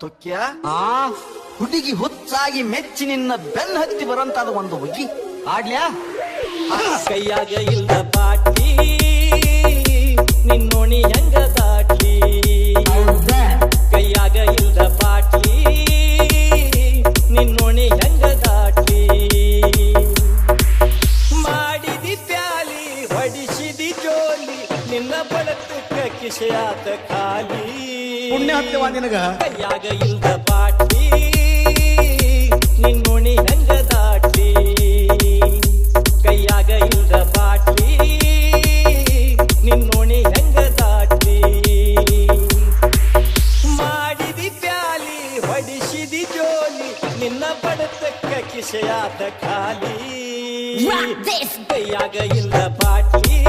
ತೊಕ್ಯ ಆ ಹುಡುಗಿ ಹುಚ್ಚಾಗಿ ಮೆಚ್ಚಿ ನಿನ್ನ ಬೆನ್ನ ಹತ್ತಿ ಬರಂತಾದ ಒಂದು ಹುಡುಗಿ ಆಡ್ಲ್ಯಾ ಕೈಯಾಗ ಇಲ್ಲ ಬಾಟ್ಲಿ ನಿನ್ನೋಣಿ ಹೆಂಗ ದಾಟ್ಲಿ ಕೈಯಾಗ ಇಲ್ಲ ಬಾಟ್ಲಿ ನಿನ್ನೋಣಿ ಹೆಂಗ ದಾಟ್ಲಿ ಮಾಡಿದಿ ಪ್ಯಾಲಿ ಹೊಡಿಸಿದಿ ಜೋಲಿ ನಿನ್ನ ಬಳತಕ್ಕ ಕಿಸೆಯಾತ ಖಾಲಿ ಪುಣ್ಯ ಹತ್ತವ ನಿನಗ ಕೈಯಾಗ ಇಲ್ದ ಬಾಟ್ಲಿ ನಿನ್ನೋಣಿ ಹೆಂಗ ದಾಟ್ಲಿ ಕೈಯಾಗ ಇಲ್ದ ಬಾಟ್ಲಿ ನಿನ್ನೋಣಿ ಹೆಂಗ ದಾಟ್ಲಿ ಮಾಡಿದಿ ಪ್ಯಾಲಿ ಹೊಡಿಸಿದಿ ಜೋಲಿ ನಿನ್ನ ಬಡತಕ್ಕ ಕಿಸೆಯಾದ ಖಾಲಿ ಕೈಯಾಗ ಇಲ್ದ ಬಾಟ್ಲಿ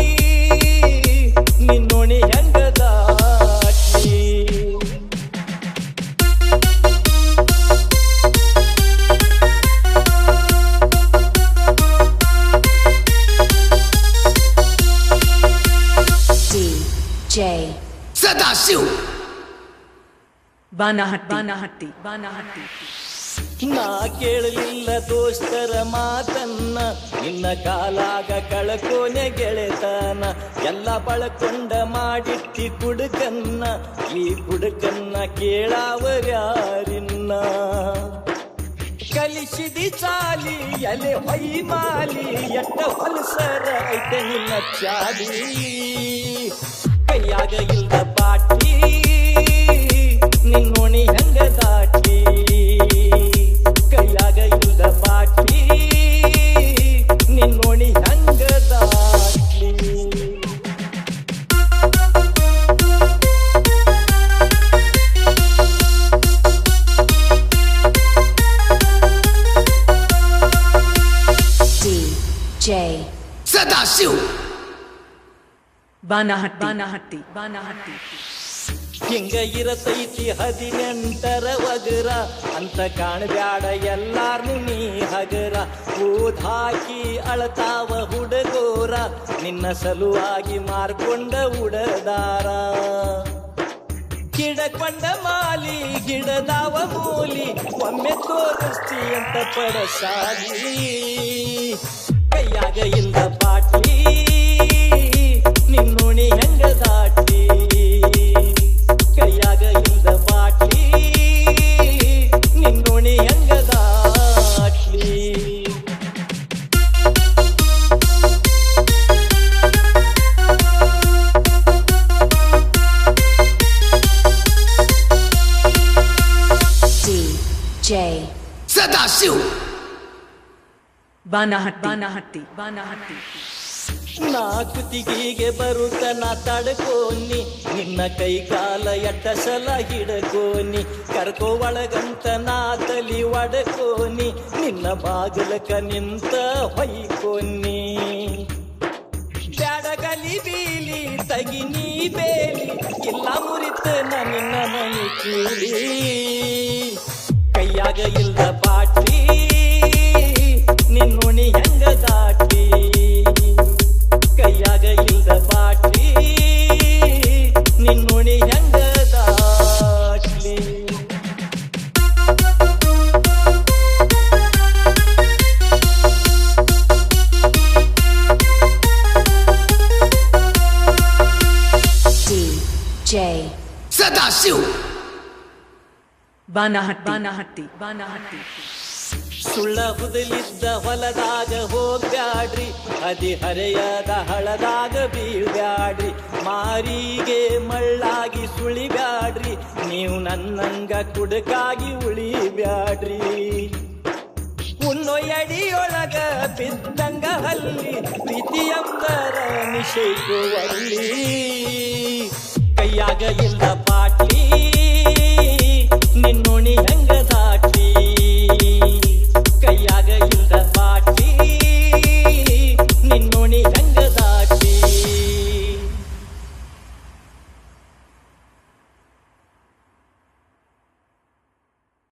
ನಿನ್ನೋಣಿ ಹೆಂಗ ದಾಟ್ಲಿ J. ಸದಾಶಿವ್ Banahatti. ನಾ ಕೇಳಲಿಲ್ಲ ದೋಸ್ತರ ಮಾತನ್ನ ನಿನ್ನ ಕಾಲಾಗ ಕಳಕೋನೆ ಗೆಳೆತನ ಎಲ್ಲ ಬಳಕೊಂಡ ಮಾಡಿಟ್ಟಿ ಕುಡುಕನ್ನ ಈ ಕುಡುಕನ್ನ ಕೇಳಾವರ್ಯಾರಿನ್ನ ಕಲಿಸಿದಿ ಚಾಲಿ ಎಲೆ ಹೊಯ್ಮಾಲಿ ಎಟ್ಟ ಹೊಲಸರ ಐತೆ ನಿನ್ನ ಚಾಲಿ ಕೈಯಾಗ ಇಲ್ದ ಬಾಟ್ಲಿ ನಿನ್ನೋಣಿ ಹೆಂಗ ದಾಟ್ಲಿ ಕೈಯಾಗ ಇಲ್ದ ಬಾಟ್ಲಿ ನಿನ್ನೋಣಿ ಹೆಂಗ ದಾಟ್ಲಿ DJ. ಸದಾಶಿವ್ Banahatti. ಹಿಂಗ ಇರತೈತಿ 18ರ ವಗರ ಅಂತ ಕಾಣಬ್ಯಾಡ ಎಲ್ಲಾರ್ನು ನೀ ಹಗರ ಓದಾಕಿ ಅಳತಾವ ಹುಡುಗೋರ ನಿನ್ನ ಸಲುವಾಗಿ ಮಾರ್ಕೊಂಡ ಉಡದಾರ ಗಿಡಕೊಂಡ ಮಾಲಿ ಗಿಡದಾವ ಮೂಲಿ ಒಮ್ಮೆ ತೋರಿಸ್ತಿ ಅಂತ ಪಡಸಾಲಿ ಕೈಯಾಗ ಇಲ್ದ ಬಾಟ್ಲಿ ನಿನ್ನೋಣಿ ಹೆಂಗ ದಾಟ್ಲಿ ಕೈಯಾಗ ಇಲ್ದ ಬಾಟ್ಲಿ ನಿನ್ನೋಣಿ ಹೆಂಗ ದಾಟ್ಲಿ DJ. ಸದಾಶಿವ್ Banahatti. ನಾ ಕುತ್ತಿಗೆಗೆ ಬರುತ್ತನ ತಡ್ಕೋನಿ ನಿನ್ನ ಕೈ ಕಾಲ ಎಟ್ಟ ಸಲ ಹಿಡ್ಕೋನಿ ಕರ್ಕೋ ಒಳಗಂತ ನಾ ತಲಿ ಒಡಕೋನಿ ನಿನ್ನ ಬಾಗಿಲಕ ನಿಂತ ಹೊಯ್ಕೋನಿ ಬ್ಯಾಡಗಲಿ ಬೀಲಿ ತಗಿನಿ ಬೇಲಿ ಇಲ್ಲ ಮುರಿತ ನಿನ್ನ ಮೈ ಕೀಲಿ ಕೈಯಾಗ ಇಲ್ದ ಬಾಟ್ಲಿ ನಿನ್ನೋಣಿ ಹೆಂಗ ದಾಟ್ಲಿ ಕೈಯಾಗ ಇಲ್ದ ಬಾಟ್ಲಿ ನಿನ್ನೋಣಿ ಹೆಂಗ ದಾಟ್ಲಿ DJ. ಸದಾಶಿವ್ Banahatti. ಸುಳ್ಳ ಹುದಲಿದ್ದ ಹೊಲದಾಗ ಹೋಗ್ಬ್ಯಾಡ್ರಿ ಹರಿಯದ ಹಳದಾಗ ಬೀಳ್ಬ್ಯಾಡ್ರಿ ಮಾರಿಗೆ ಮಳ್ಳಾಗಿ ಸುಳಿಬ್ಯಾಡ್ರಿ ನೀವು ನನ್ನಂಗ ಕುಡುಕಾಗಿ ಉಳಿಬ್ಯಾಡ್ರಿ ಉಣ್ಣೋ ಎಡಿಯೊಳಗ ಬಿದ್ದಂಗ ಹಲ್ಲಿ ಪ್ರೀತಿಯಂದರ ನಿಷೇಕುವಲ್ಲಿ ಕೈಯಾಗ ಇಲ್ಲ ಬಾಟ್ಲಿ ನಿನ್ನೋಣಿ ಹೆಂಗ